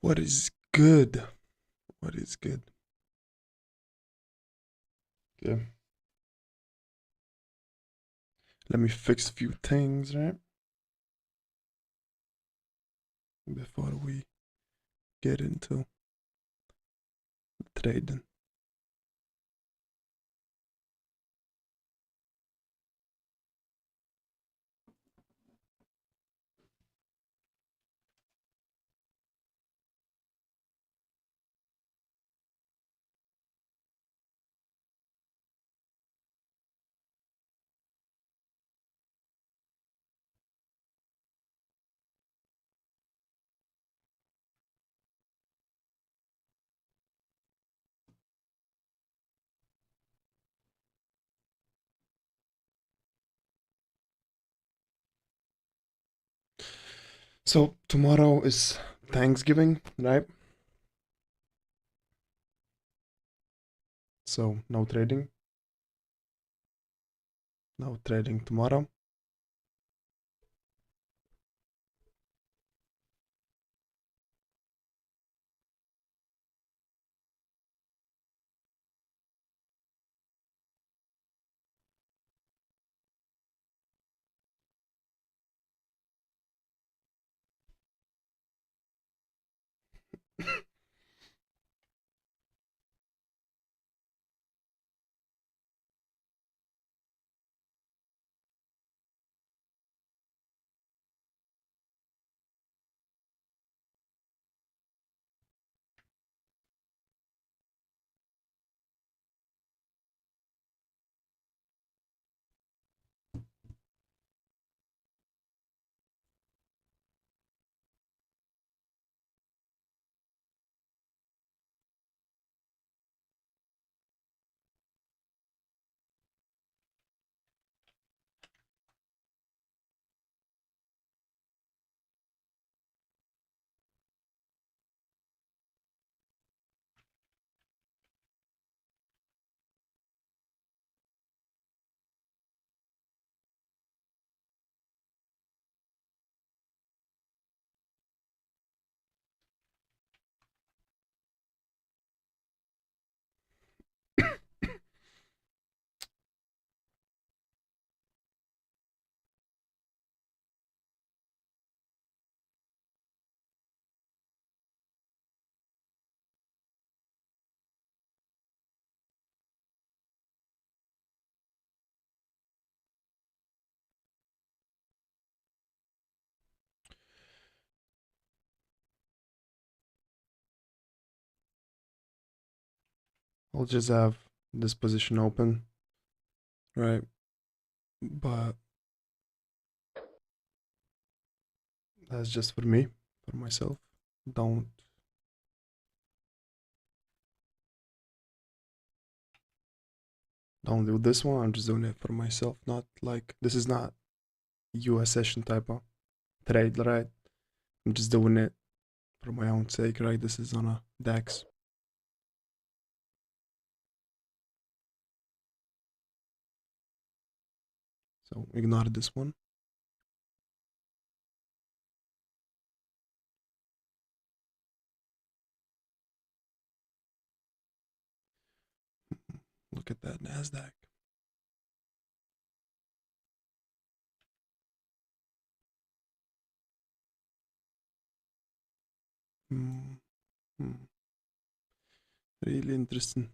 What is good? What is good? Okay. Let me fix a few things, right? Before we get into trading. So tomorrow is Thanksgiving, right? So no trading. No trading tomorrow. I'll just have this position open, right? But that's just for me, for myself. Don't don't do this one. I'm just doing it for myself. Not like this is not US session type of trade, right? I'm just doing it for my own sake, right? This is on a DAX. So ignore this one. Look at that NASDAQ. Hmm. Hmm. Really interesting.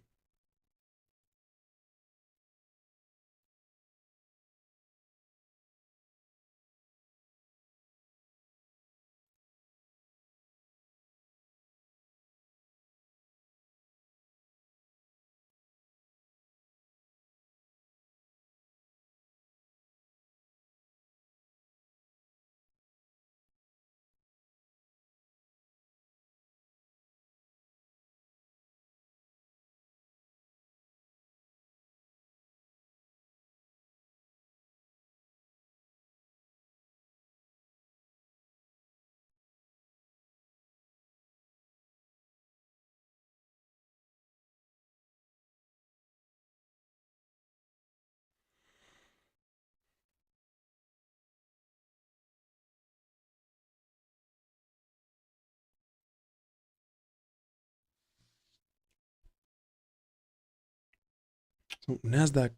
So Nasdaq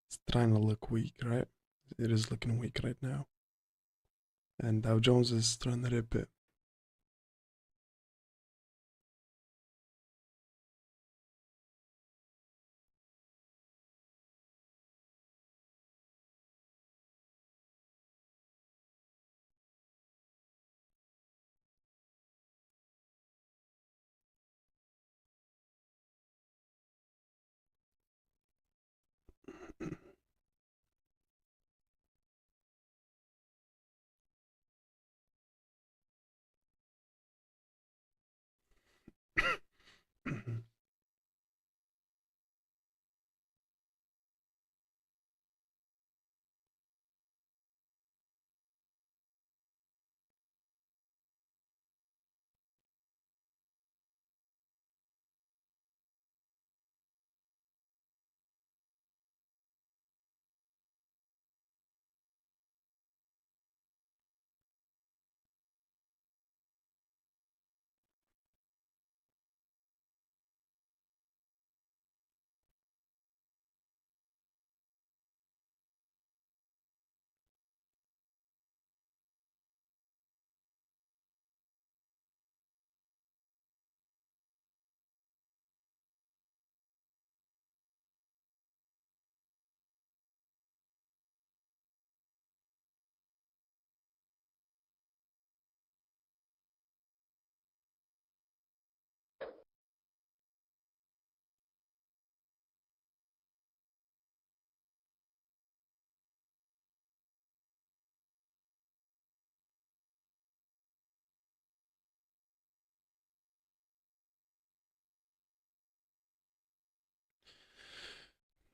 is trying to look weak, right? It is looking weak right now, and Dow Jones is trying to rip it.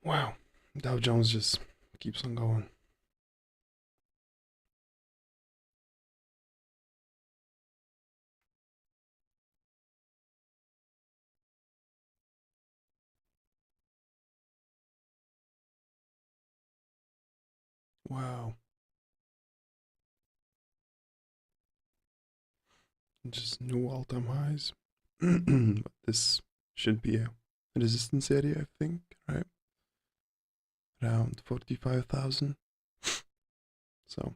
Wow, Dow Jones just keeps on going. Wow, just new all-time highs. But this should be a resistance area, I think, right? Around 45,000. So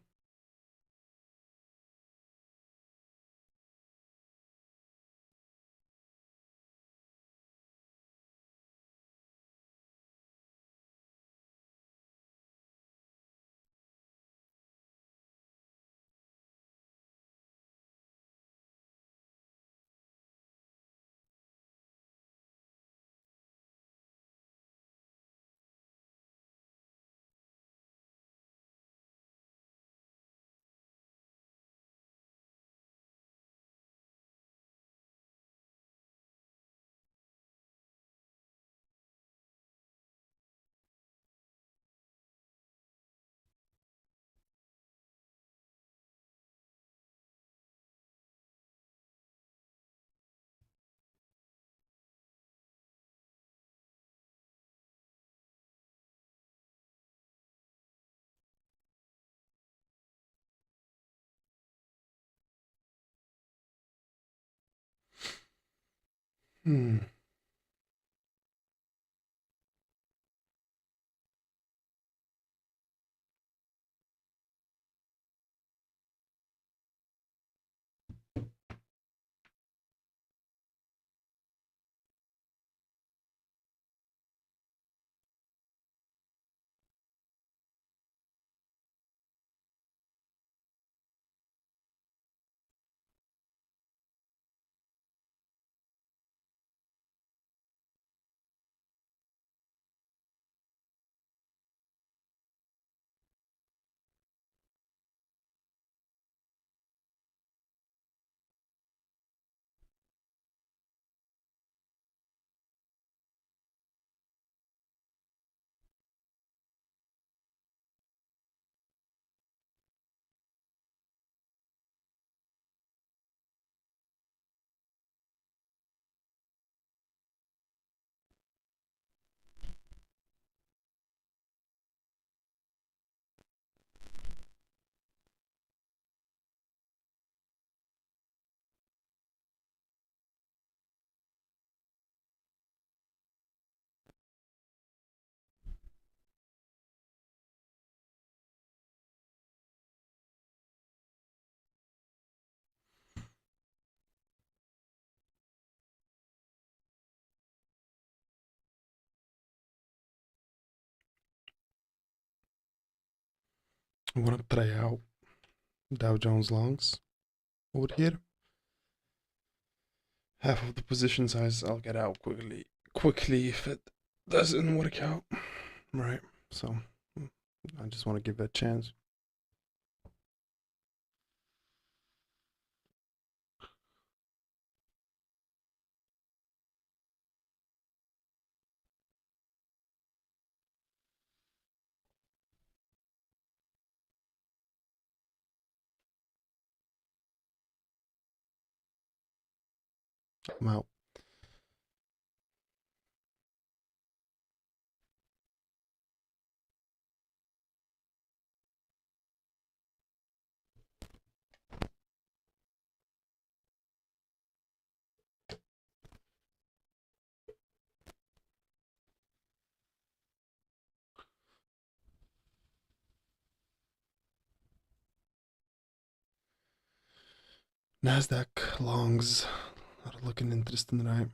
hmm. I want to try out Dow Jones longs over here. Half of the position size I'll get out quickly if it doesn't work out. Right. So I just want to give it a chance. I'm out. Nasdaq longs are looking interesting, right?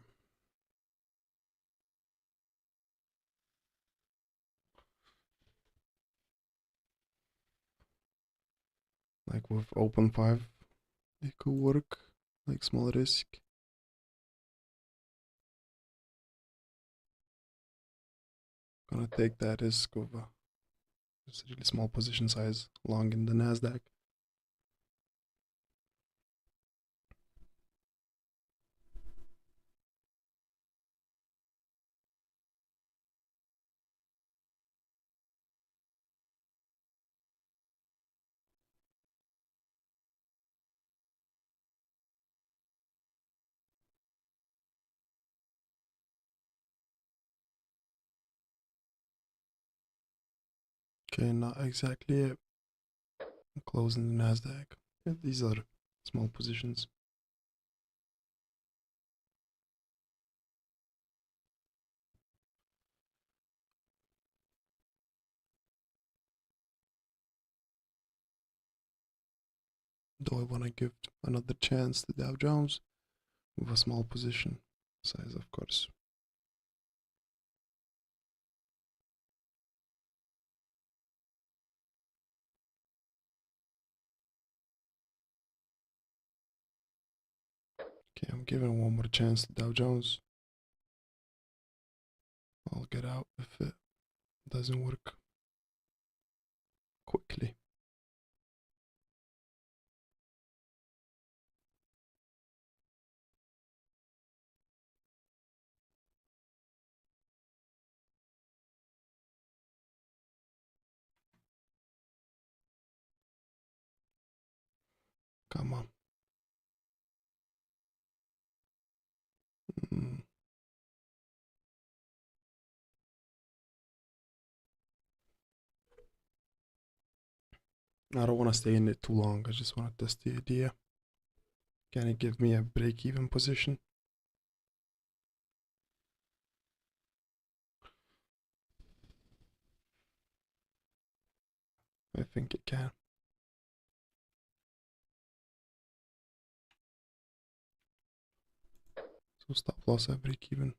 Like with open 5, it could work. Like small risk. Gonna take that risk of just really small position size long in the Nasdaq. Okay, not exactly it. I'm closing the Nasdaq. Yeah, these are small positions. Do I want to give another chance to Dow Jones with a small position size, of course. Okay, I'm giving one more chance to Dow Jones. I'll get out if it doesn't work quickly. Come on. Mm. I don't want to stay in it too long. I just want to test the idea. Can it give me a break-even position? I think it can. So stop loss at break-even.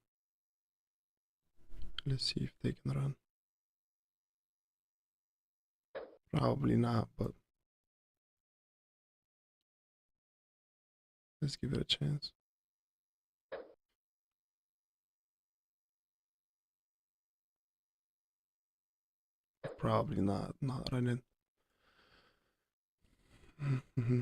Let's see if they can run. Probably not, but let's give it a chance. Probably not running. Mm-hmm.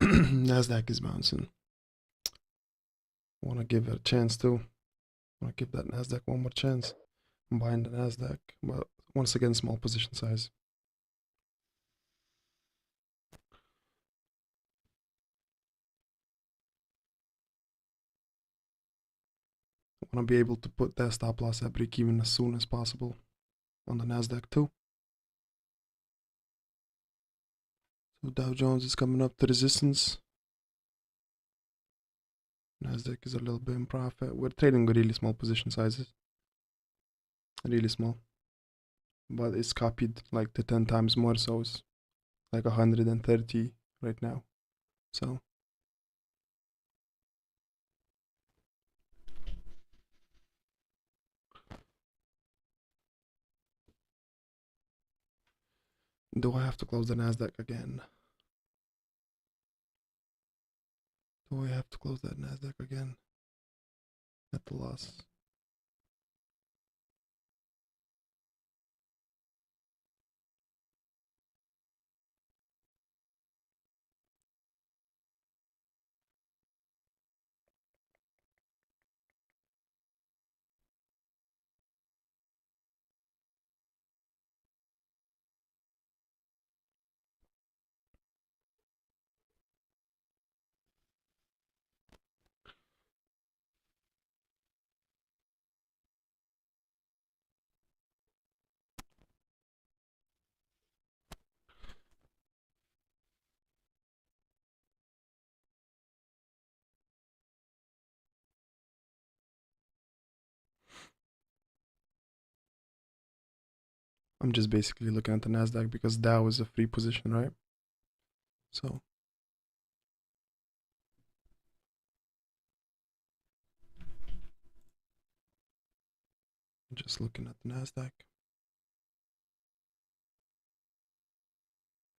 Nasdaq is bouncing. Want to give it a chance too. Want to give that Nasdaq one more chance. I'm buying the Nasdaq, but once again, small position size. I want to be able to put that stop loss at break even as soon as possible on the Nasdaq too. So Dow Jones is coming up to resistance. Nasdaq is a little bit in profit. We're trading with really small position sizes. Really small. But it's copied like the 10 times more, so it's like 130 right now. So do I have to close the Nasdaq again? Do I have to close that Nasdaq again at the loss? I'm just basically looking at the Nasdaq because Dow is a free position, right? So just looking at the Nasdaq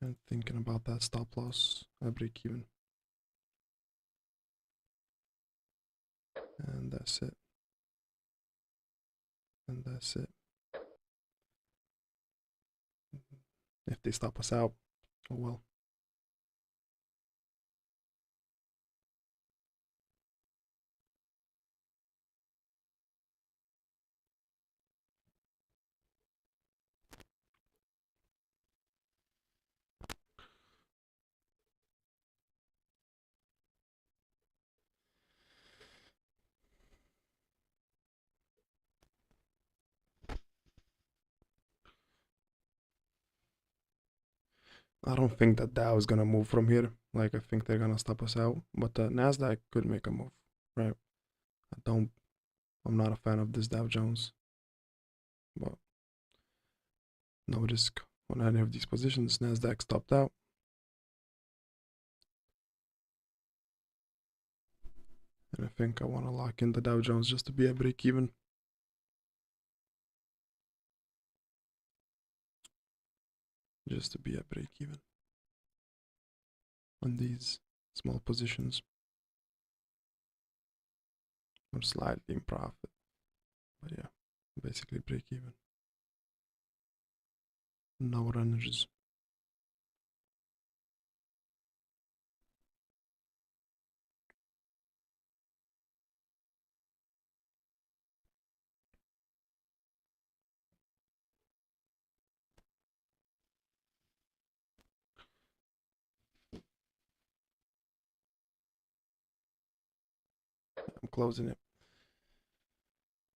and thinking about that stop loss, break even, and that's it. And that's it. If they stop us out, oh well. I don't think that Dow is gonna move from here. Like I think they're gonna stop us out, but the Nasdaq could make a move, right? I'm not a fan of this Dow Jones, but no risk on any of these positions. Nasdaq stopped out. And I think I want to lock in the Dow Jones just to be a break even. Just to be a break even on these small positions. Or slightly in profit. But yeah, basically break even. No runners. I'm closing it.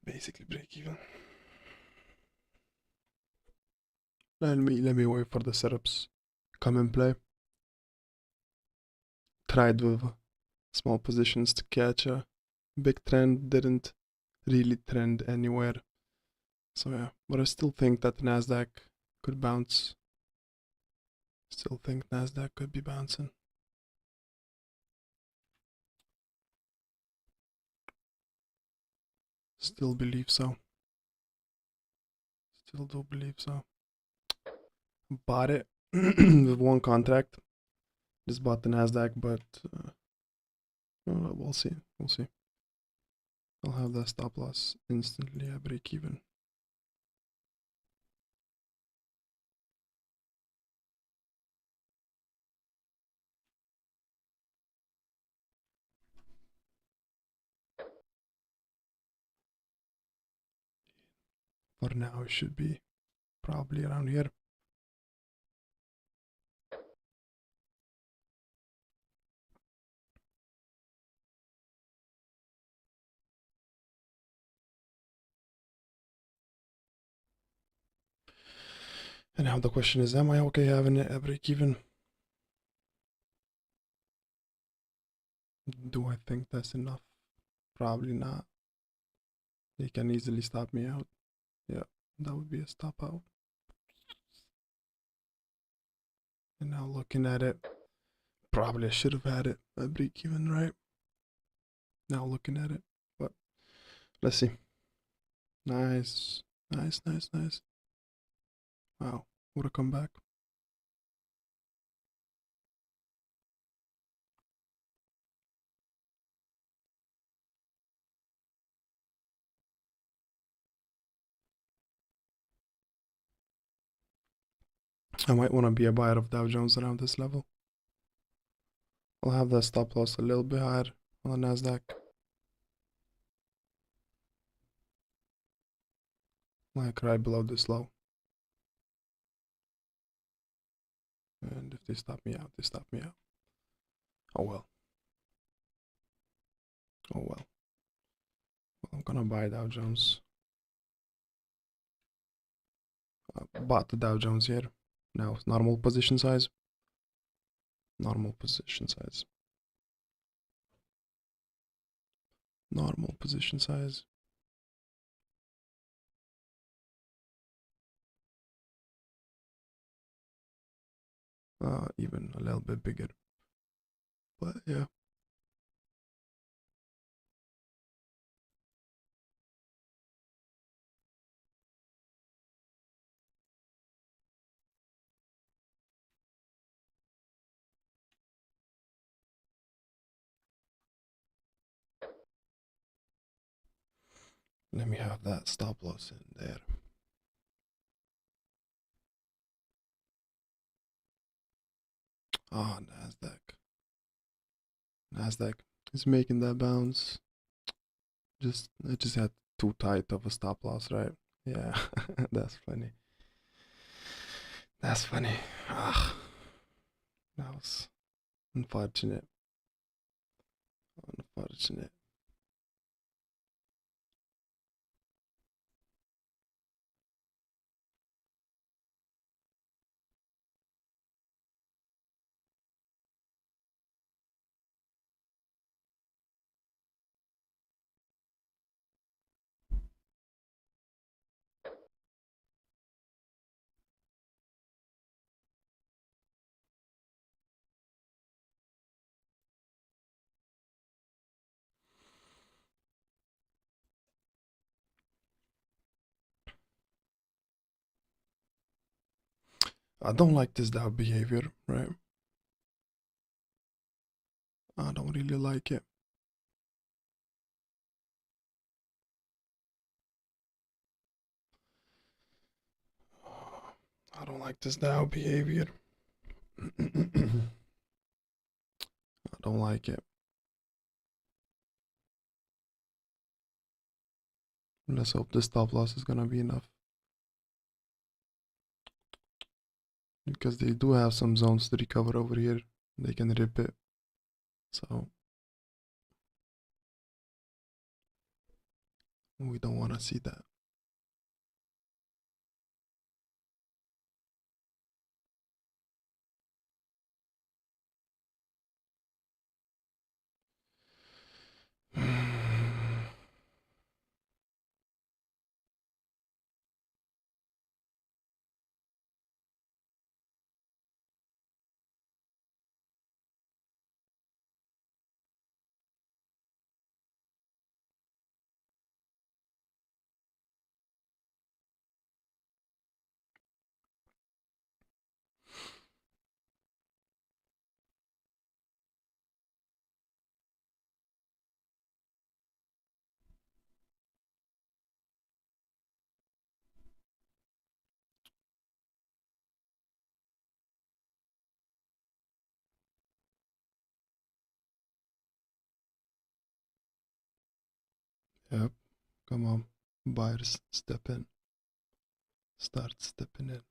Basically break even. Let me wait for the setups. Come and play. Tried with small positions to catch a big trend, didn't really trend anywhere. So yeah, but I still think that the Nasdaq could bounce. Still think Nasdaq could be bouncing. Still believe so. Still do believe so. Bought it with one contract. Just bought the Nasdaq, but we'll see. We'll see. I'll have that stop loss instantly at break even. For now, it should be probably around here. And now the question is, am I okay having it at break even? Do I think that's enough? Probably not. They can easily stop me out. Yeah, that would be a stop out. And now looking at it, Probably I should have had it at break even, right? Now looking at it. But let's see. Nice. Nice, nice, nice. Wow. What a comeback. I might want to be a buyer of Dow Jones around this level. I'll have the stop loss a little bit higher on the Nasdaq. Like right below this low. And if they stop me out, they stop me out. Oh well. Oh well. Well, I'm gonna buy Dow Jones. Bought the Dow Jones here. Now normal position size. Normal position size. Normal position size. Even a little bit bigger. But yeah. Let me have that stop loss in there. Ah, Nasdaq. Nasdaq is making that bounce. I just had too tight of a stop loss, right? Yeah, that's funny. That's funny. Ah, that was unfortunate. Unfortunate. I don't like this Dow behavior, right? I don't really like it. I don't like this Dow behavior. I don't like it. Let's hope the stop loss is gonna be enough. Because they do have some zones to recover over here. They can rip it. So we don't want to see that. Yep. Come on. Buyers, step in. Start stepping in.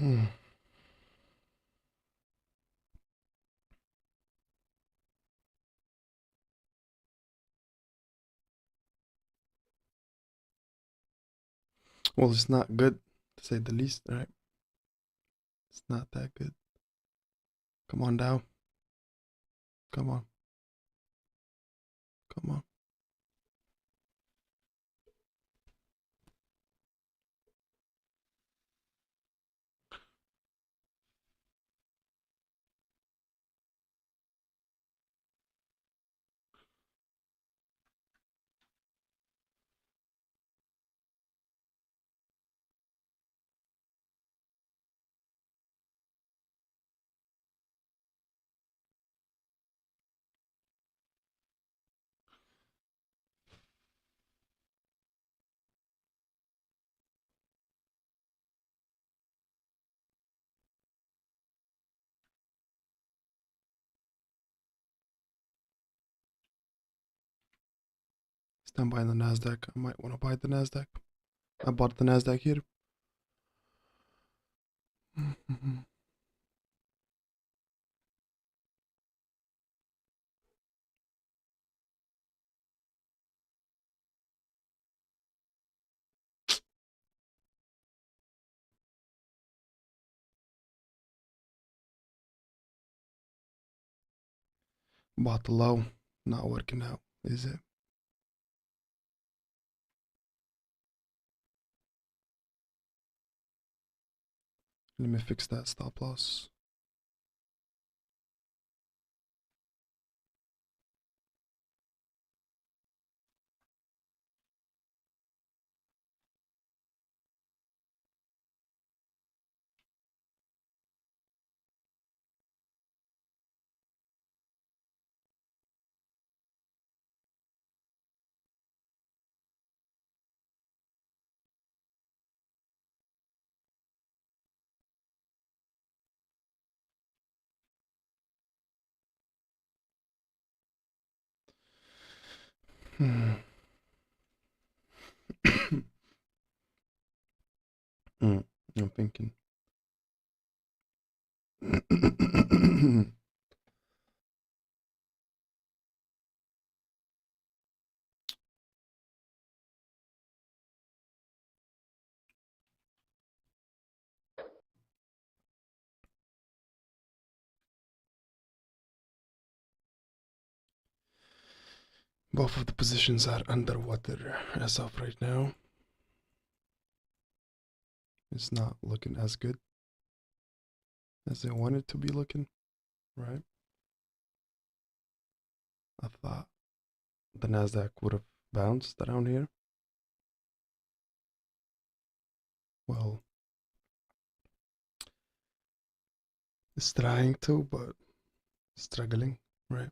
Hmm. Well, it's not good to say the least, right? It's not that good. Come on, Dow. Come on. Come on. Stand by the Nasdaq. I might want to buy the Nasdaq. I bought the Nasdaq here. Bought the low. Not working out, is it? Let me fix that stop loss. Hmm. I'm thinking. Both of the positions are underwater as of right now. It's not looking as good as I want it to be looking, right? I thought the Nasdaq would have bounced around here. Well, it's trying to, but struggling, right?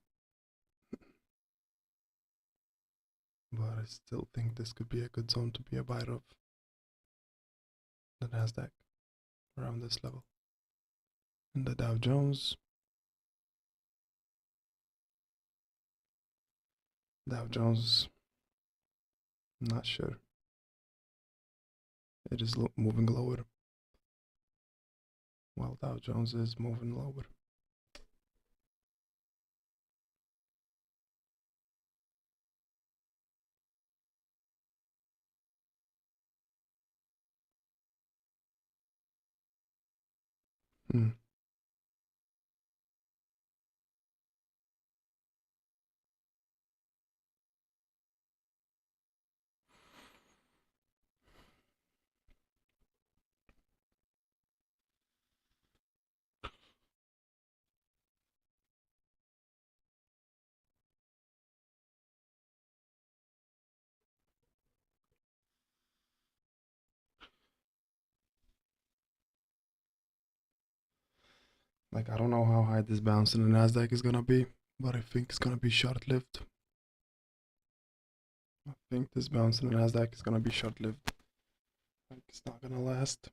But I still think this could be a good zone to be a buyer of the Nasdaq around this level. And the Dow Jones, not sure. It is moving lower, while Dow Jones is moving lower. Hmm. Like, I don't know how high this bounce in the Nasdaq is gonna be, but I think it's gonna be short-lived. I think this bounce in the Nasdaq is gonna be short-lived. Like, it's not gonna last.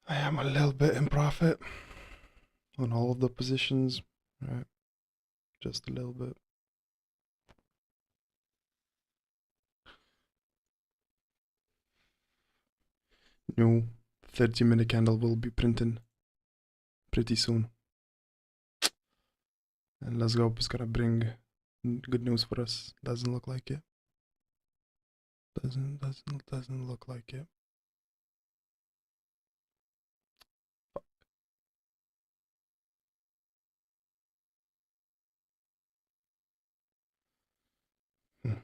I am a little bit in profit on all of the positions, right? Just a little bit. New 30-minute candle will be printing pretty soon. And let's go, it's gonna bring good news for us. Doesn't look like it. Doesn't look like it. Hmm.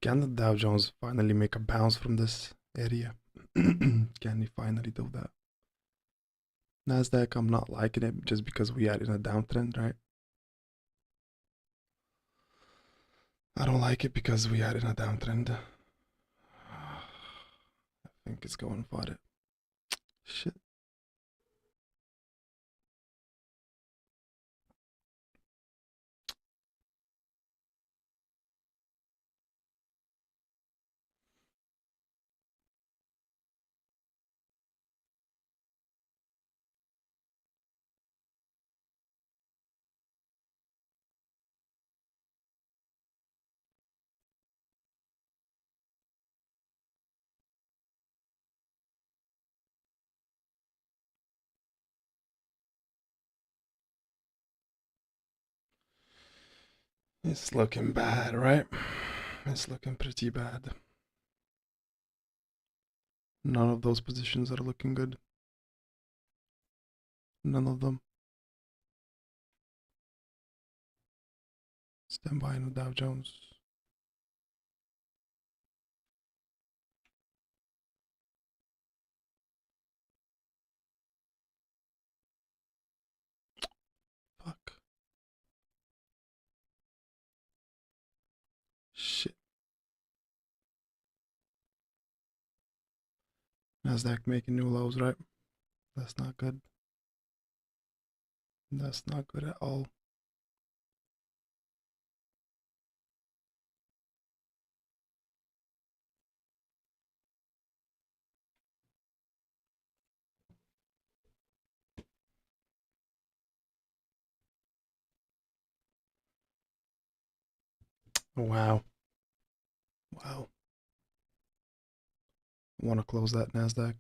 Can the Dow Jones finally make a bounce from this area? Can we finally do that? Nasdaq, I'm not liking it just because we are in a downtrend, right? I don't like it because we are in a downtrend. I think it's going for it. Shit. It's looking bad, right? It's looking pretty bad. None of those positions are looking good. None of them. Stand by in the Dow Jones. Fuck. Shit. Nasdaq making new lows, right? That's not good. That's not good at all. Wow. Wow. I want to close that Nasdaq.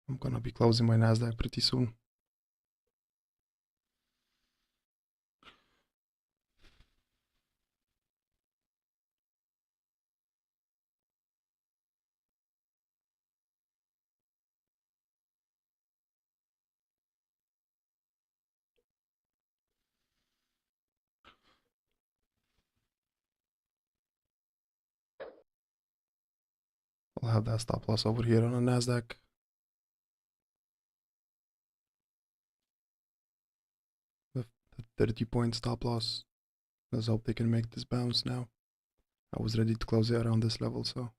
I'm gonna be closing my Nasdaq pretty soon. I'll have that stop loss over here on the Nasdaq. The 30-point stop loss. Let's hope they can make this bounce now. I was ready to close it around this level, so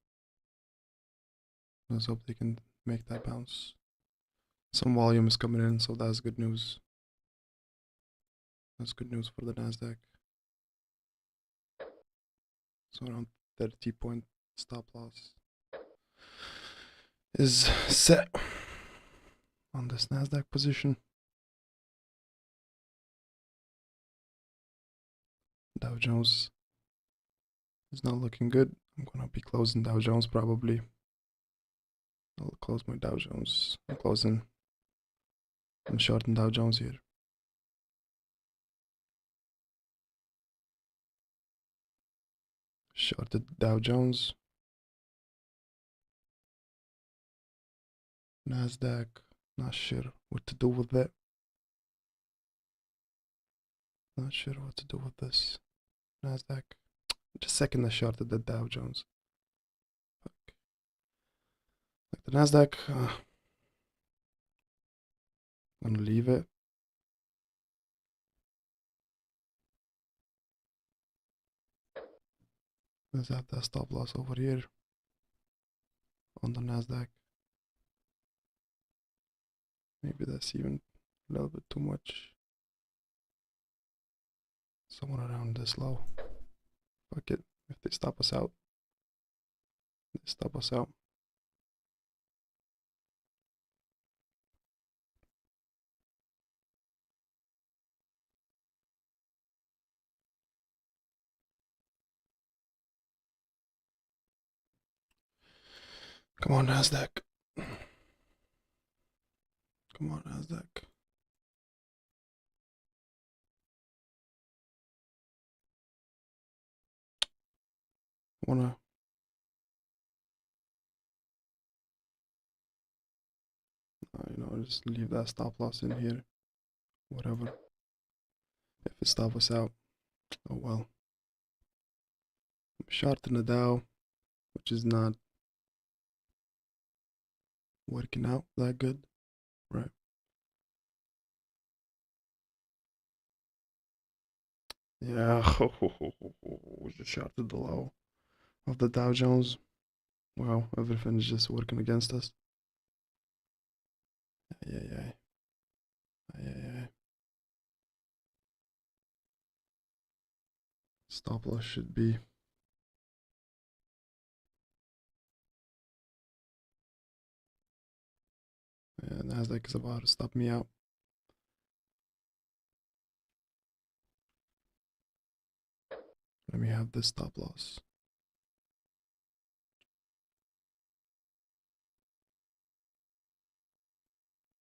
let's hope they can make that bounce. Some volume is coming in, so that's good news. That's good news for the Nasdaq. So around 30-point stop loss is set on this Nasdaq position. Dow Jones is not looking good. I'm gonna be closing Dow Jones probably. I'll close my Dow Jones. I'm closing. I'm shorting Dow Jones here. Shorted Dow Jones. Nasdaq. Not sure what to do with that. Not sure what to do with this. Nasdaq. Just second I shorted the Dow Jones. Fuck. The Nasdaq, I'm gonna leave it. Let's have that stop loss over here on the Nasdaq. Maybe that's even a little bit too much. Somewhere around this low. Fuck it. If they stop us out, they stop us out. Come on, Nasdaq. Come on, Nasdaq. Wanna just leave that stop loss in here. Whatever. If it stops us out, oh well. I'm short in the Dow, which is not working out that good, right? Yeah, we just shorted the low of the Dow Jones. Wow, everything is just working against us. Yeah. Stop loss should be. Yeah, Nasdaq is about to stop me out. Let me have this stop loss.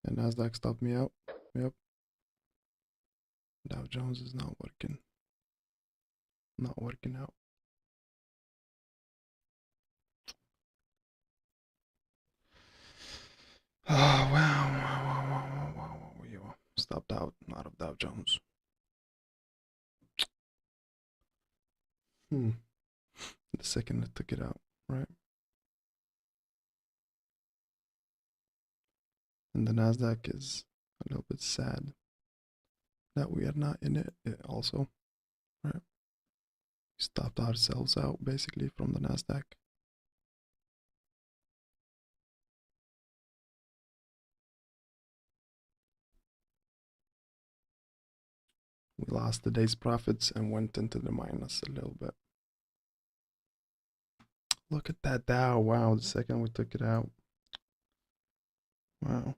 And Nasdaq stopped me out. Yep. Dow Jones is not working. Not working out. Oh, wow. You stopped out of Dow Jones. The second I took it out, right? And the Nasdaq is a little bit sad that we are not in it also, right? We stopped ourselves out basically from the Nasdaq. We lost the day's profits and went into the minus a little bit. Look at that Dow. Wow, the second we took it out. Wow.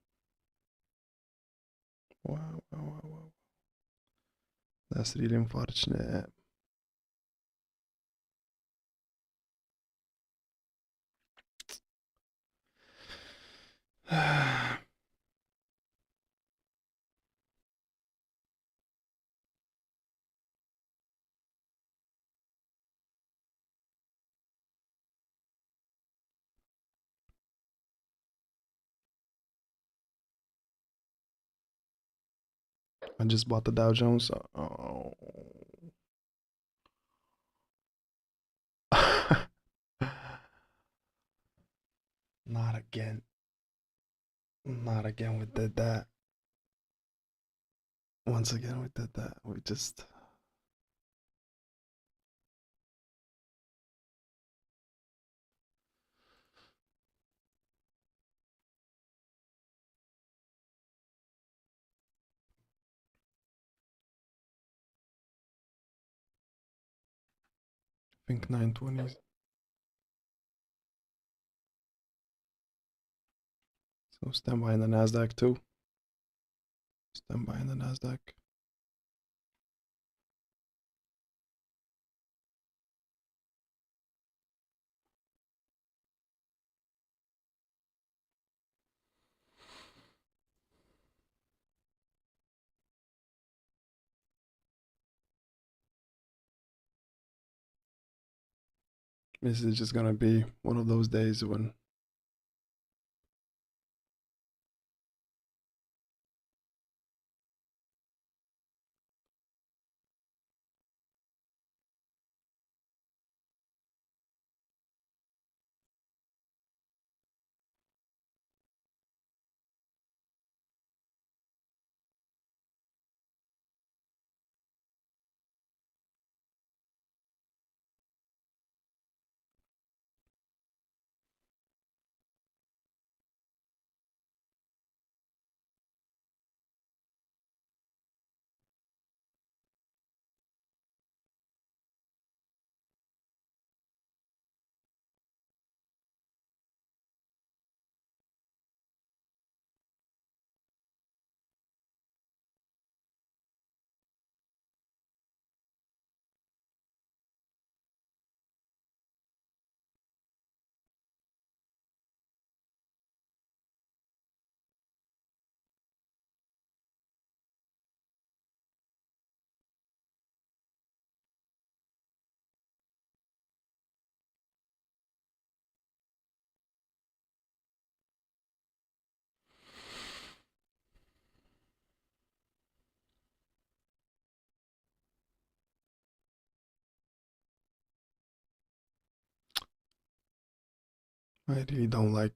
That's really unfortunate. I just bought the Dow Jones. Oh. Not again. Not again. We did that. Once again, we did that. We just. I think 920s. So stand by in the Nasdaq too. Stand by in the Nasdaq. This is just gonna be one of those days when I really don't like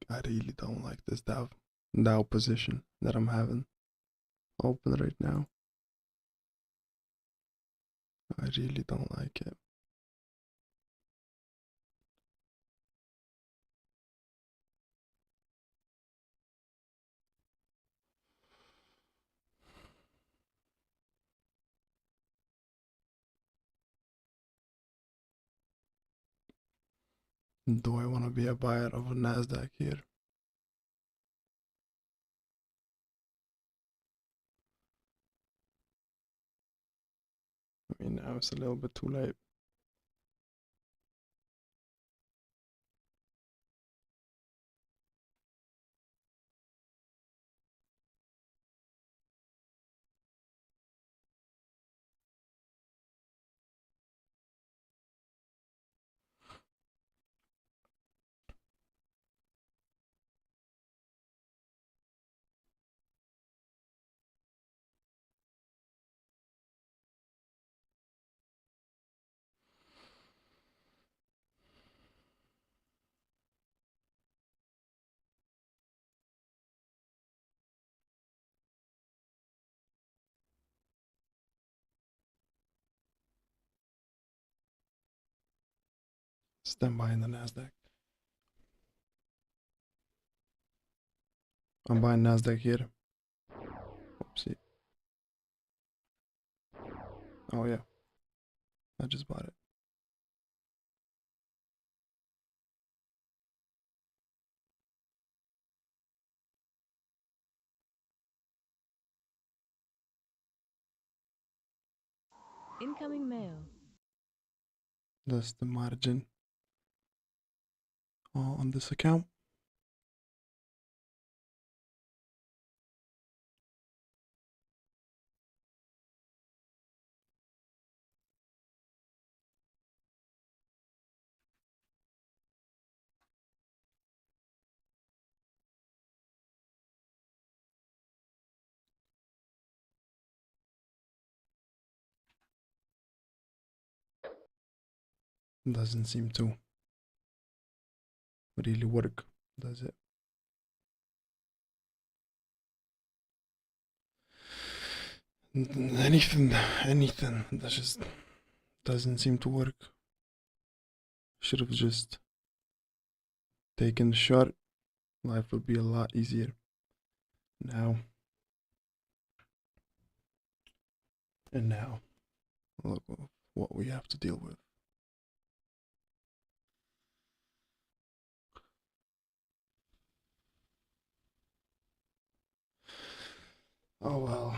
this Dow position that I'm having open right now. I really don't like it. Do I want to be a buyer of a Nasdaq here? I mean, now it's a little bit too late. Stand by in the Nasdaq. I'm buying Nasdaq here. Oopsie. Oh yeah, I just bought it. Incoming mail. That's the margin on this account. Doesn't seem to really work, does it? Anything that just doesn't seem to work. Should have just taken the shot. Life would be a lot easier now. And now, look what we have to deal with. Oh well,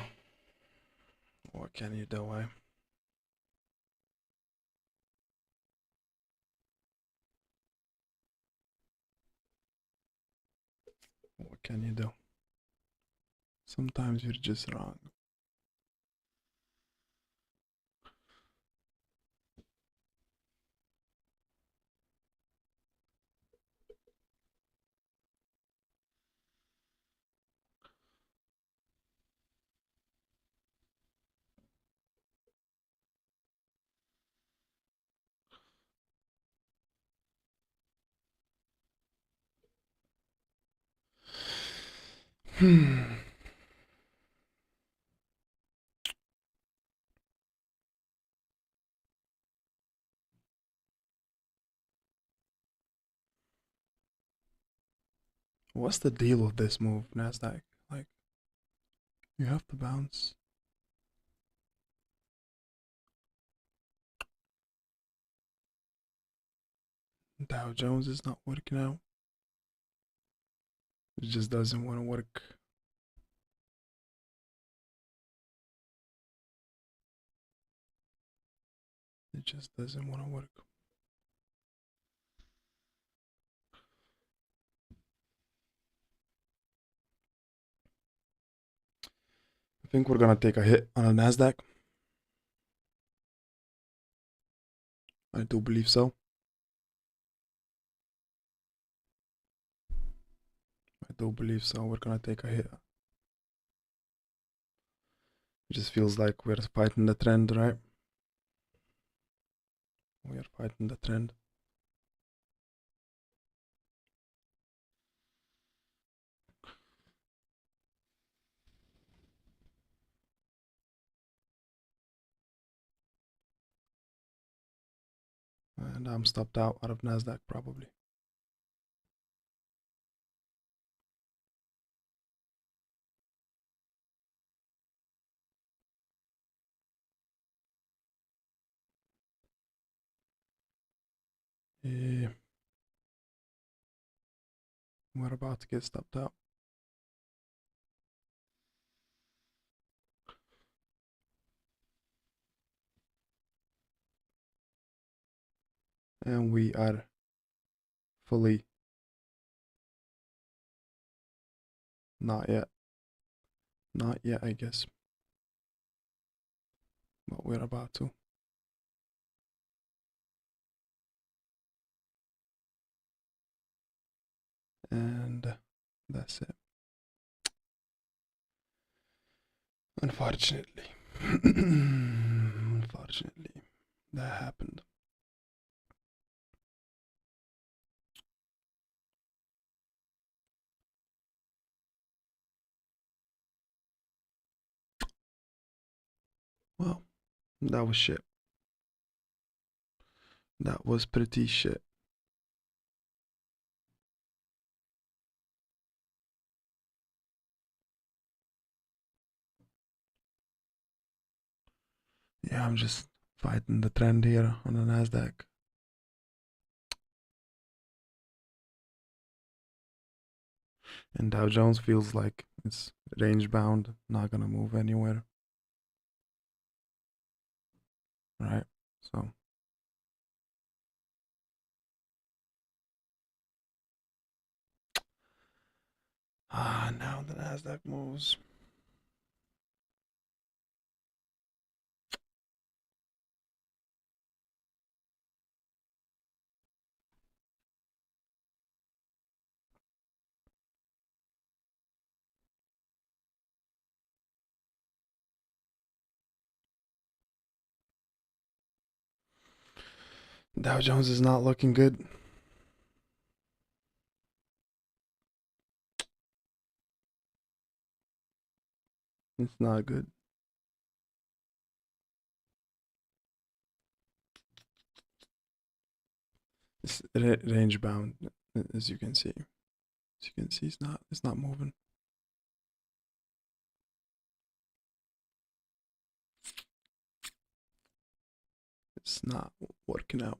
what can you do, eh? What can you do? Sometimes you're just wrong. Hmm. What's the deal with this move, Nasdaq? Like, you have to bounce. Dow Jones is not working out. It just doesn't want to work. It just doesn't want to work. I think we're gonna take a hit on a Nasdaq. I do believe so. I do believe so. We're gonna take a hit. It just feels like we're fighting the trend, right? We are fighting the trend. and I'm stopped out of Nasdaq probably. Eh, we're about to get stopped out. And we are fully not yet. Not yet, I guess. But we're about to. And that's it. Unfortunately. Unfortunately, that happened. Well, that was shit. That was pretty shit. Yeah, I'm just fighting the trend here on the Nasdaq. And Dow Jones feels like it's range bound, not gonna move anywhere. Right? So now the Nasdaq moves. Dow Jones is not looking good. It's not good. It's range bound, as you can see. As you can see, it's not moving. It's not working out.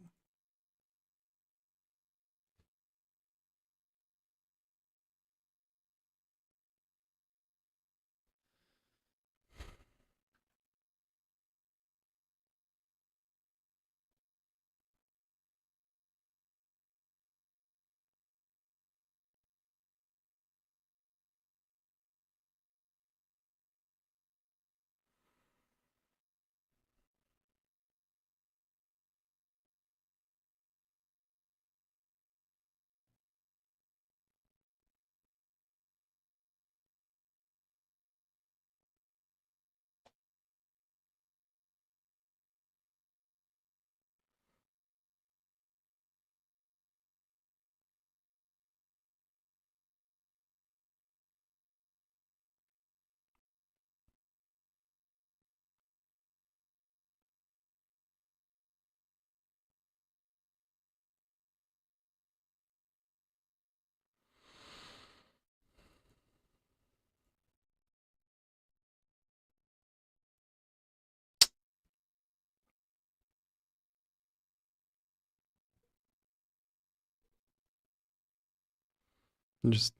Just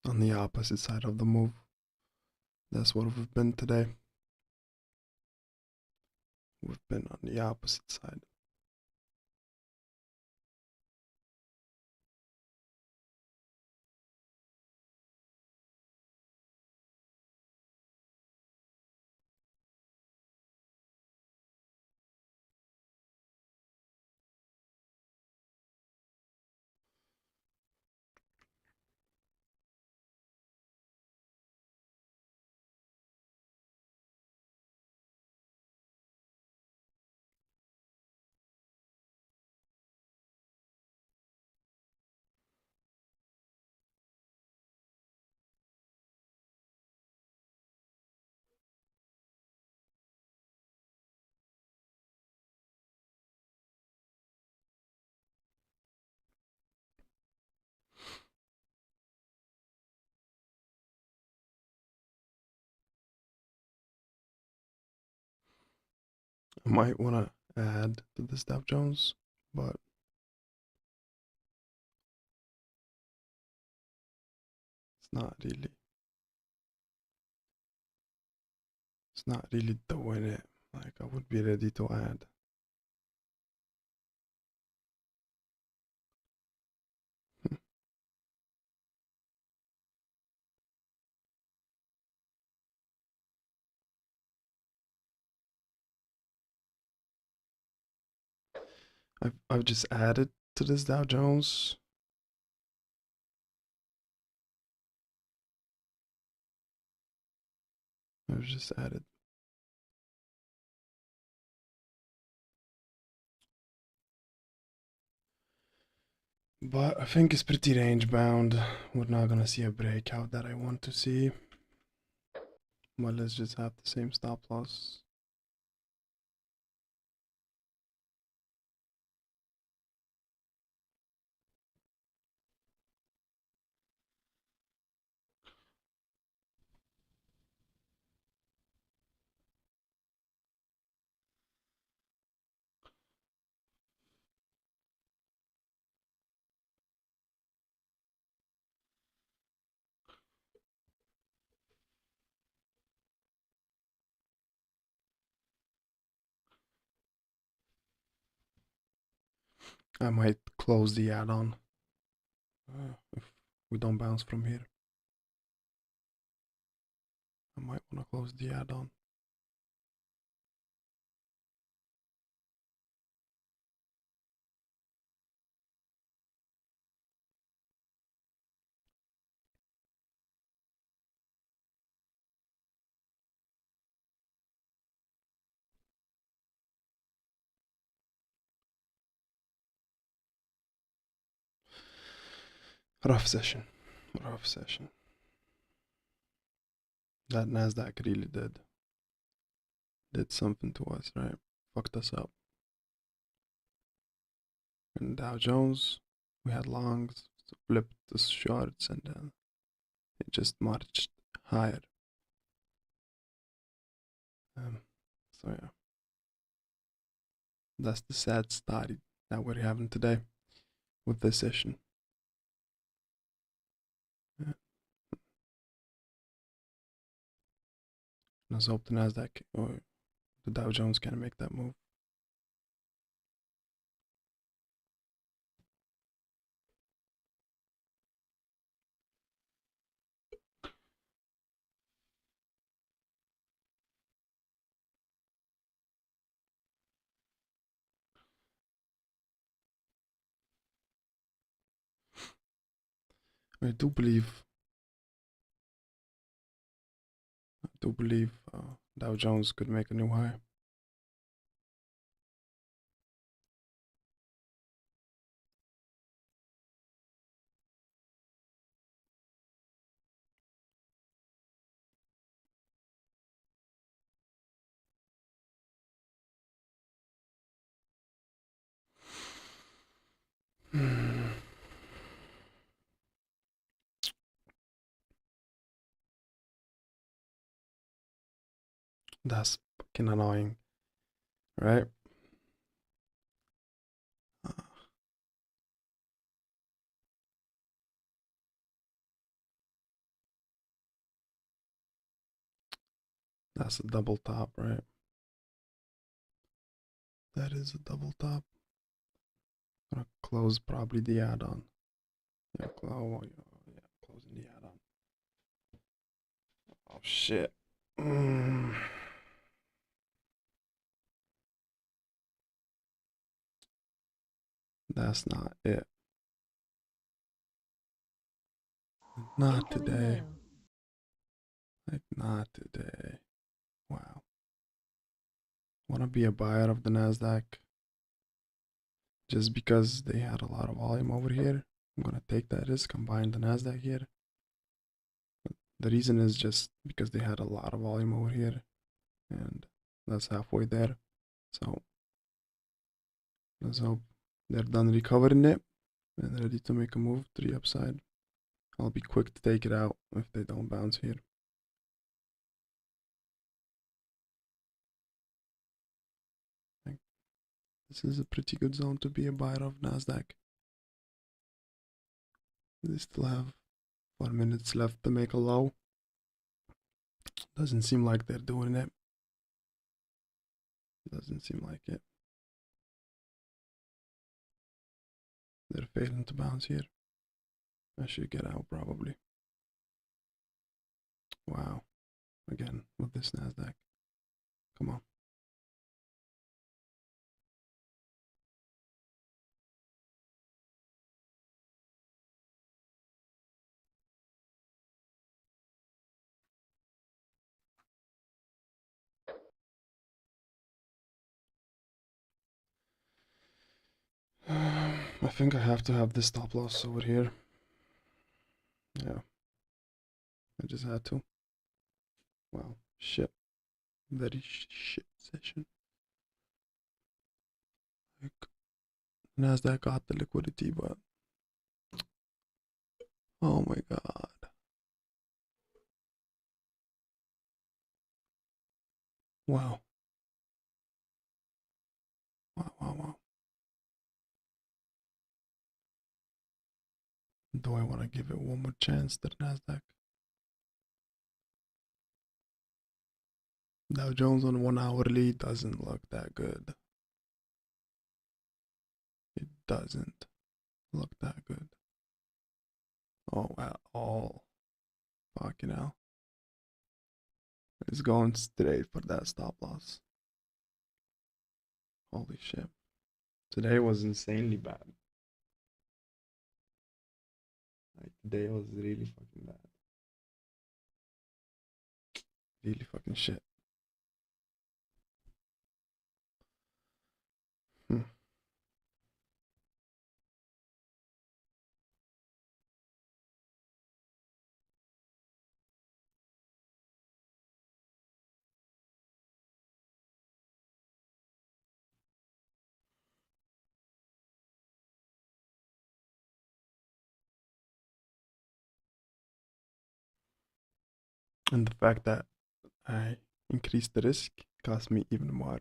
on the opposite side of the move. That's what we've been today. We've been on the opposite side. I might want to add to this Dow Jones, but it's not really. It's not really doing it. Like I would be ready to add. I've just added to this Dow Jones. I've just added. But I think it's pretty range bound. We're not gonna see a breakout that I want to see. But let's just have the same stop loss. I might close the add-on if we don't bounce from here. I might want to close the add-on. Rough session. Rough session. That Nasdaq really did something to us, right? Fucked us up. And Dow Jones, we had longs, flipped the shorts, and then it just marched higher. So yeah, that's the sad story that we're having today with this session. Yeah. Let's hope the Nasdaq or the Dow Jones can make that move. I do believe Dow Jones could make a new high. That's fucking annoying, right? That's a double top, right? That is a double top. I'm gonna close probably the add-on. Yeah, closing the add-on. Oh shit. That's not it. Not Incoming today. mail. Like not today. Wow. Wanna be a buyer of the Nasdaq just because they had a lot of volume over here. I'm gonna take that risk. I'm buying the Nasdaq here. The reason is just because they had a lot of volume over here, and that's halfway there. So let's hope they're done recovering it and ready to make a move to the upside. I'll be quick to take it out if they don't bounce here. This is a pretty good zone to be a buyer of Nasdaq. They still have 4 minutes left to make a low. Doesn't seem like they're doing it. Doesn't seem like it. They're failing to bounce here. I should get out probably. Wow. Again with this Nasdaq. Come on. I think I have to have this stop loss over here. Yeah. I just had to. Wow. Shit. Very shit session. Like, Nasdaq got the liquidity, but oh my god. Wow. Wow, wow, wow. Do I want to give it one more chance to the Nasdaq? Dow Jones on 1 hourly doesn't look that good. It doesn't look that good. Oh, at all. Fucking hell. It's going straight for that stop loss. Holy shit. Today was insanely bad. Like, today was really fucking bad. Really fucking shit. Hmm. And the fact that I increased the risk cost me even more.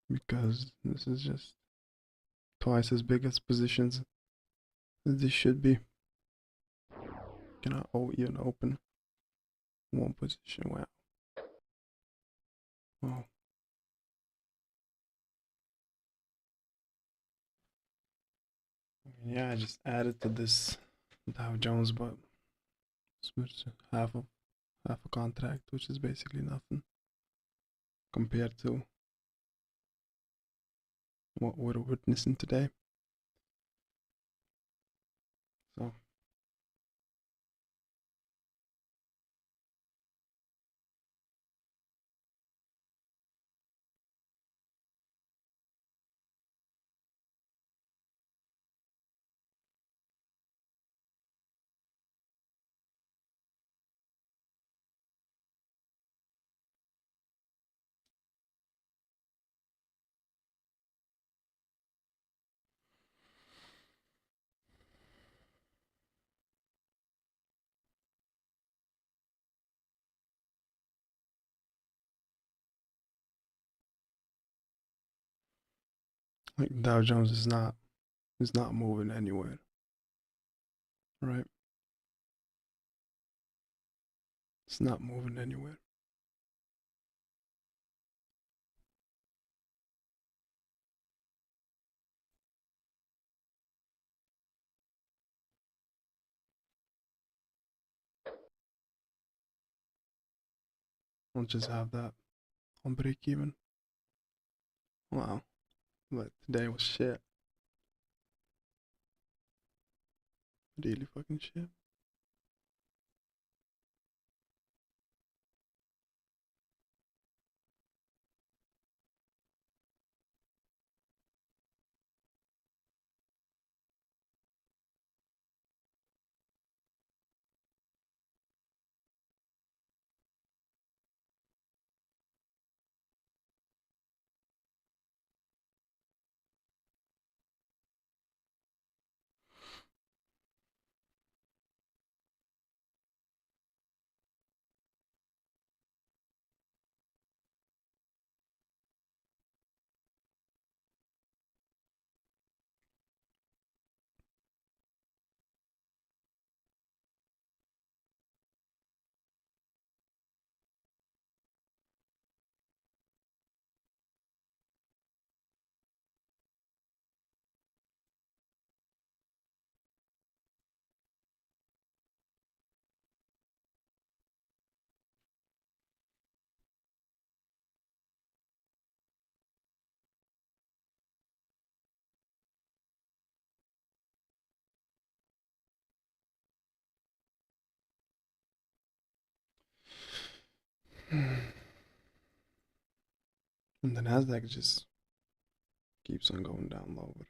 Because this is just twice as big as positions as this should be. Cannot even open one position. Wow. Wow. Yeah, I just added to this Dow Jones, but it's half a contract, which is basically nothing compared to what we're witnessing today. So like Dow Jones is not moving anywhere, right? It's not moving anywhere. I'll just have that on break even. Wow, but today was shit. Really fucking shit. And the Nasdaq just keeps on going down lower.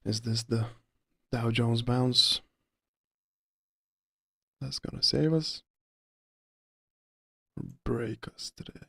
Is this the Dow Jones bounce that's gonna save us or break us today?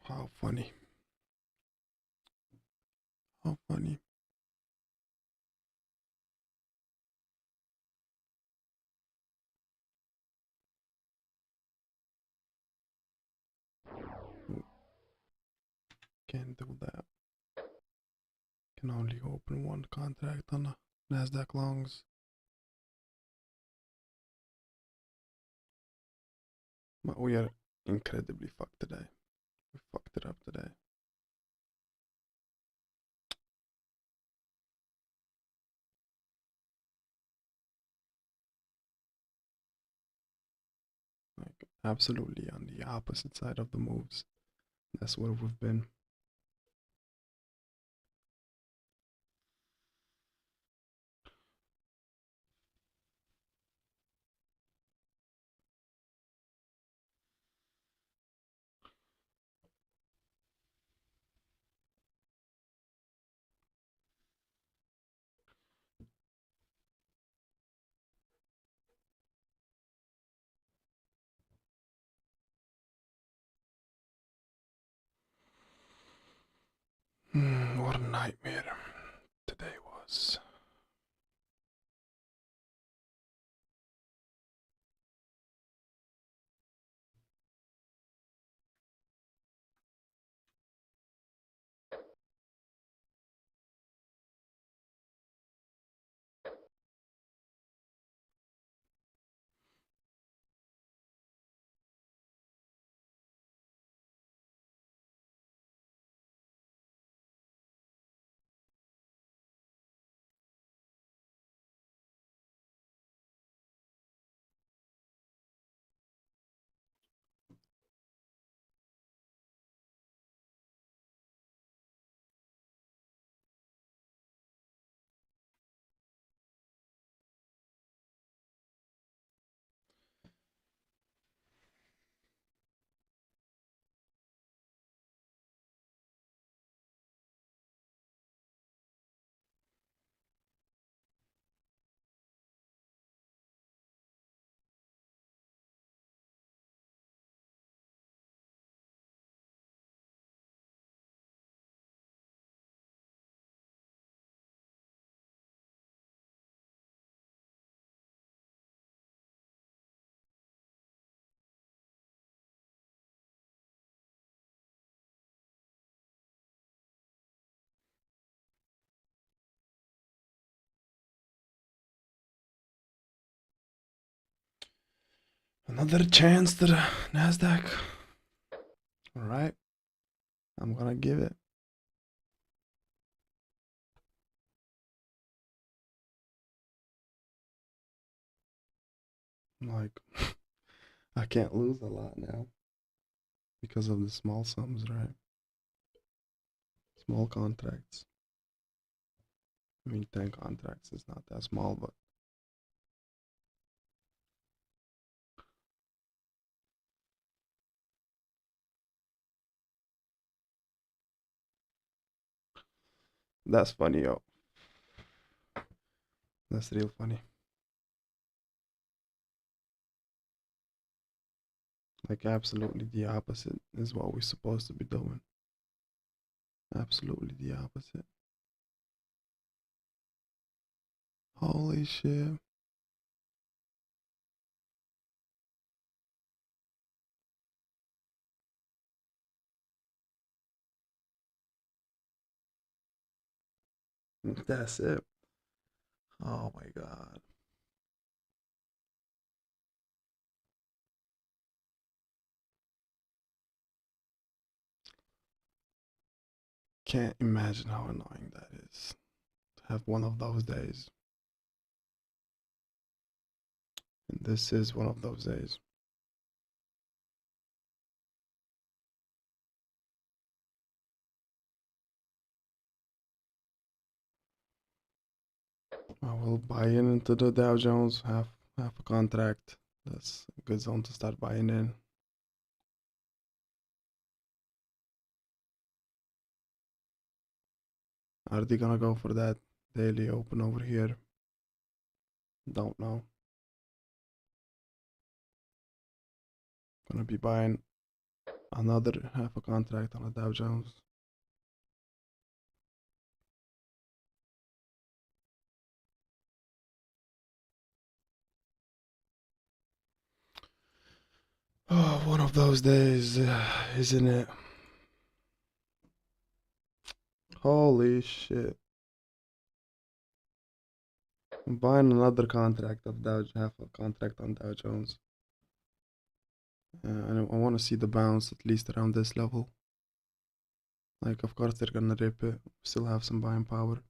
How funny. How funny. Can't do that. Can only open one contract on the Nasdaq longs. But we are incredibly fucked today. We fucked it up today. Like absolutely on the opposite side of the moves. That's where we've been. What a nightmare today was. Another chance to the Nasdaq. All right, I'm gonna give it. Like, I can't lose a lot now because of the small sums, right? Small contracts. I mean, 10 contracts is not that small, but that's funny, yo. That's real funny. Like, absolutely the opposite is what we're supposed to be doing. Absolutely the opposite. Holy shit. That's it. Oh my god. Can't imagine how annoying that is to have one of those days. And this is one of those days. I will buy in into the Dow Jones, half a contract. That's a good zone to start buying in. Are they gonna go for that daily open over here? Don't know. Gonna be buying another half a contract on the Dow Jones. Oh, one of those days, isn't it? Holy shit. I'm buying another contract of half a contract on Dow Jones. And I want to see the bounce at least around this level. Like, of course, they're gonna rip it. Still have some buying power.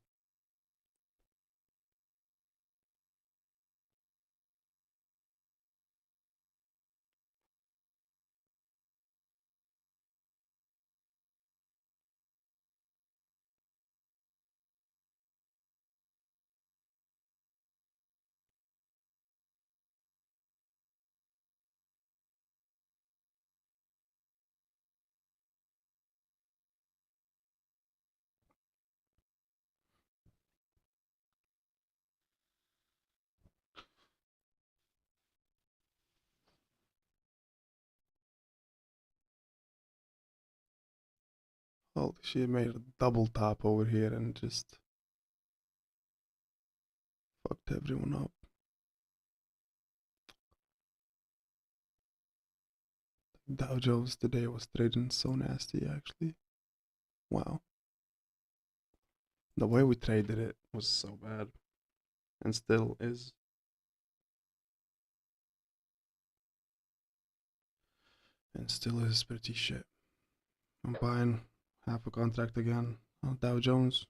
Holy shit, made a double top over here and just fucked everyone up. Dow Jones today was trading so nasty, actually. Wow. The way we traded it was so bad. And still is. And still is pretty shit. I'm buying half a contract again on Dow Jones.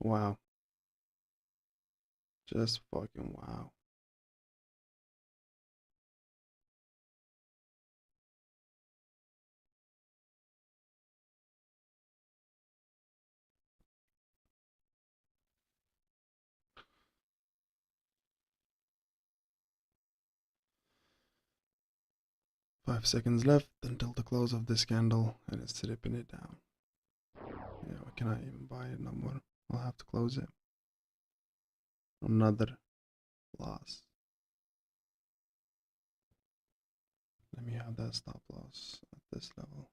Wow. Just fucking wow. Five seconds left until the close of this candle and it's ripping it down. Yeah, I cannot even buy it no more. I'll have to close it. Another loss. Let me have that stop loss at this level.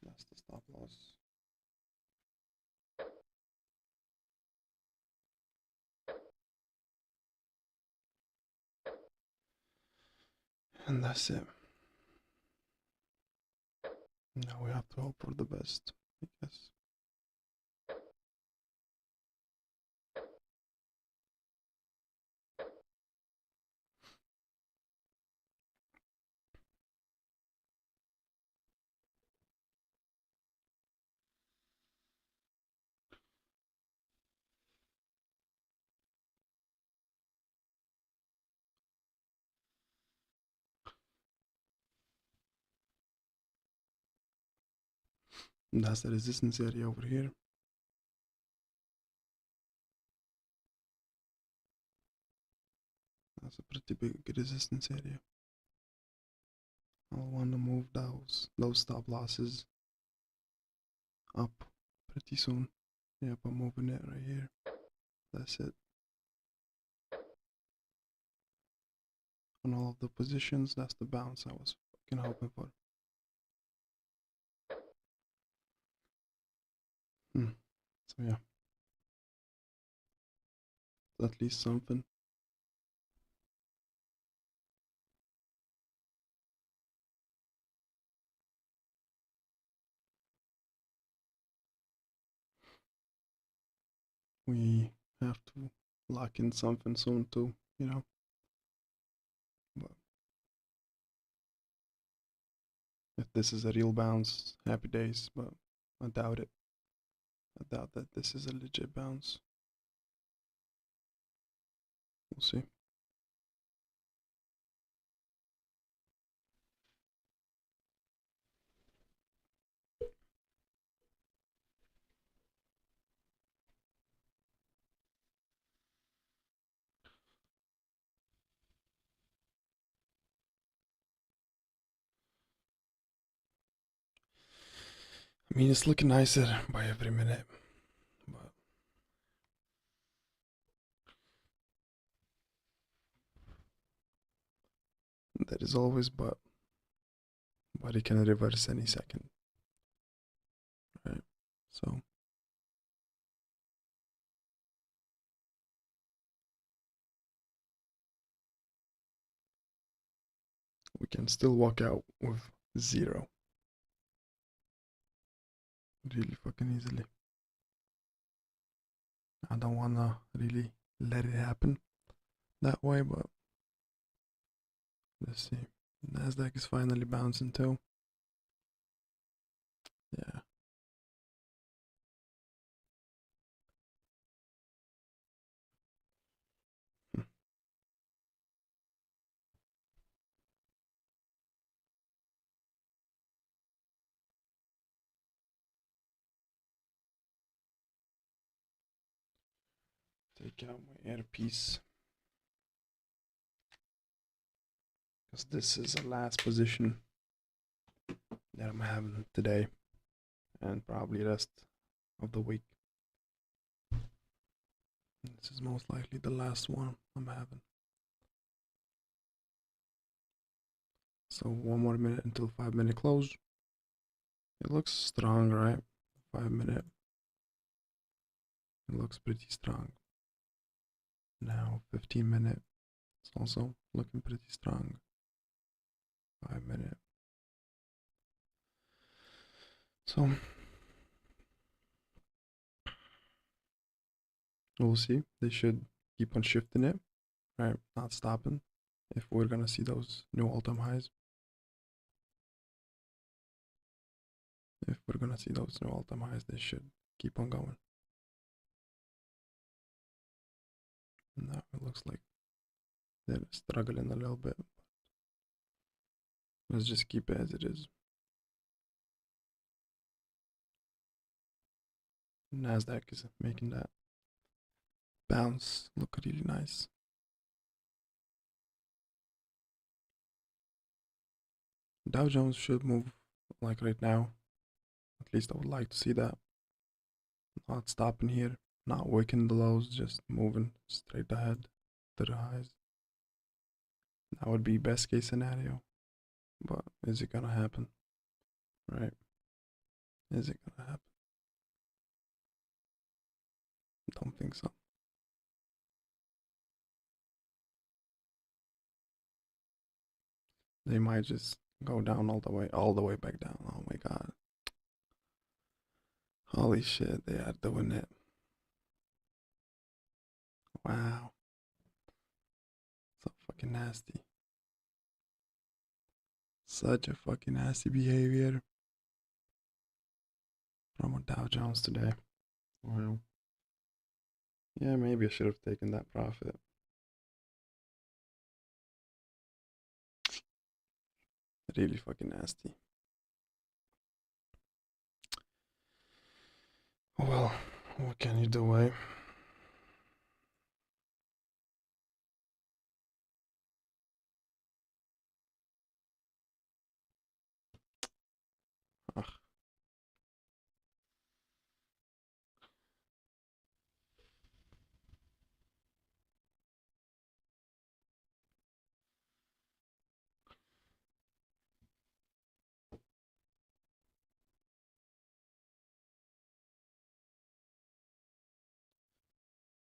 That's the stop loss. And that's it. Now we have to hope for the best, I guess. And that's the resistance area over here. That's a pretty big resistance area. I'll want to move those stop losses up pretty soon. Yep, I'm moving it right here. That's it. On all of the positions, that's the bounce I was fucking hoping for. So yeah, at least something. We have to lock in something soon too, you know. But if this is a real bounce, happy days. But I doubt it. I doubt that this is a legit bounce. We'll see. I mean, it's looking nicer by every minute, but there is always but it can reverse any second, right? So we can still walk out with zero really fucking easily. I don't wanna really let it happen that way, but let's see. Nasdaq is finally bouncing too. Yeah. Take out my earpiece because this is the last position that I'm having today and probably the rest of the week. This is most likely the last one I'm having. So 1 more minute until 5 minute close. It looks strong, right? 5 minute. It looks pretty strong. Now 15 minute. It's also looking pretty strong. 5 minute. So we'll see. They should keep on shifting it, right? Not stopping. If we're gonna see those new all-time highs. If we're gonna see those new all-time highs, they should keep on going. Now it looks like they're struggling a little bit. Let's just keep it as it is. Nasdaq is making that bounce look really nice. Dow Jones should move like right now. At least I would like to see that. Not stopping here, not waking the lows, just moving straight ahead to the highs. That would be best case scenario. But is it gonna happen? Right? Is it gonna happen? Don't think so. They might just go down all the way back down. Oh my god. Holy shit, they are doing it. Wow. So fucking nasty. Such a fucking nasty behavior from a Dow Jones today. Wow. Yeah, maybe I should have taken that profit. Really fucking nasty. Well, what can you do, eh? Ugh.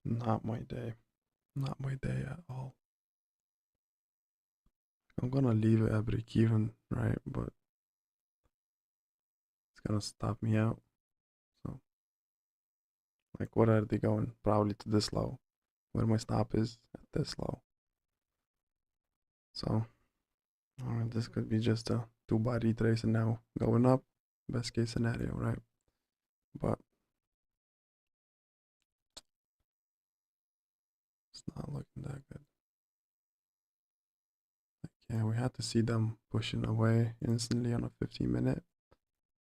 Not my day. Not my day at all. I'm gonna leave it at break even, right? But it's gonna stop me out. So, like, what are they going? Probably to this low. Where my stop is at this low. So, alright, this could be just a two-bar retrace and now going up. Best case scenario, right? But it's not looking that good. Like, yeah, we had to see them pushing away instantly on a 15-minute.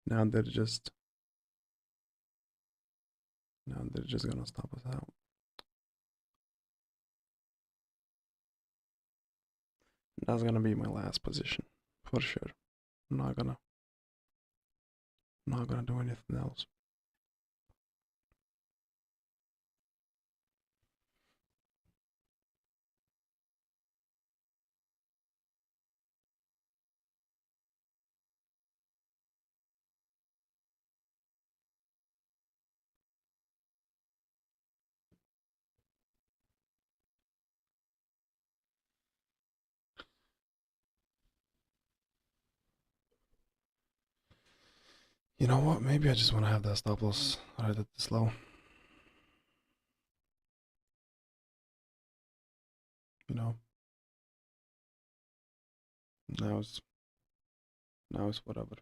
Now they're just gonna stop us out. That's gonna be my last position for sure. I'm not gonna do anything else. You know what? Maybe I just want to have that stop loss right at this low. You know. Now it's whatever.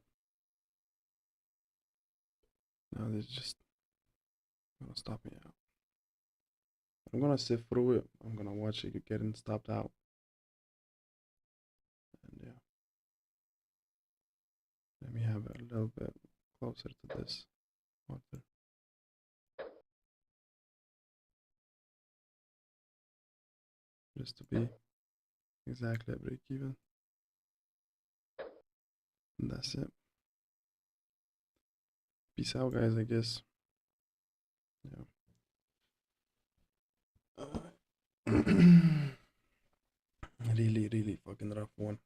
Now they're just gonna stop me out. I'm gonna sit through it. I'm gonna watch it getting stopped out. And yeah. Let me have it a little bit closer to this water. Just to be exactly at break even. And that's it. Peace out, guys, I guess. Yeah. Really fucking rough one.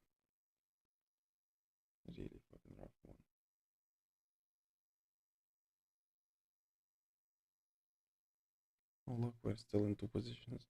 Really fucking rough one. Oh look, we're still in two positions.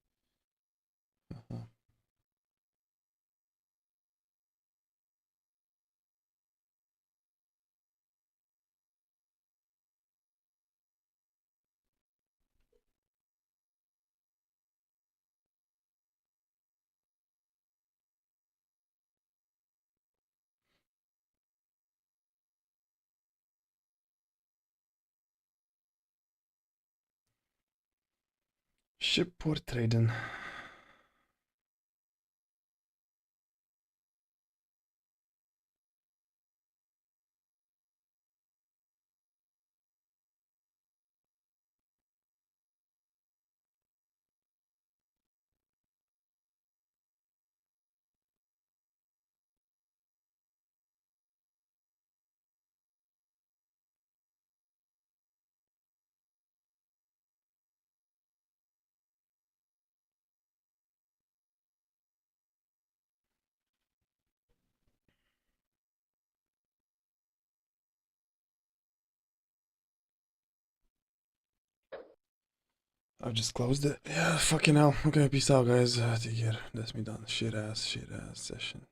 Shipport trading. I just closed it. Yeah, fucking hell. Okay, peace out, guys. Take care. That's me done. Shit ass session.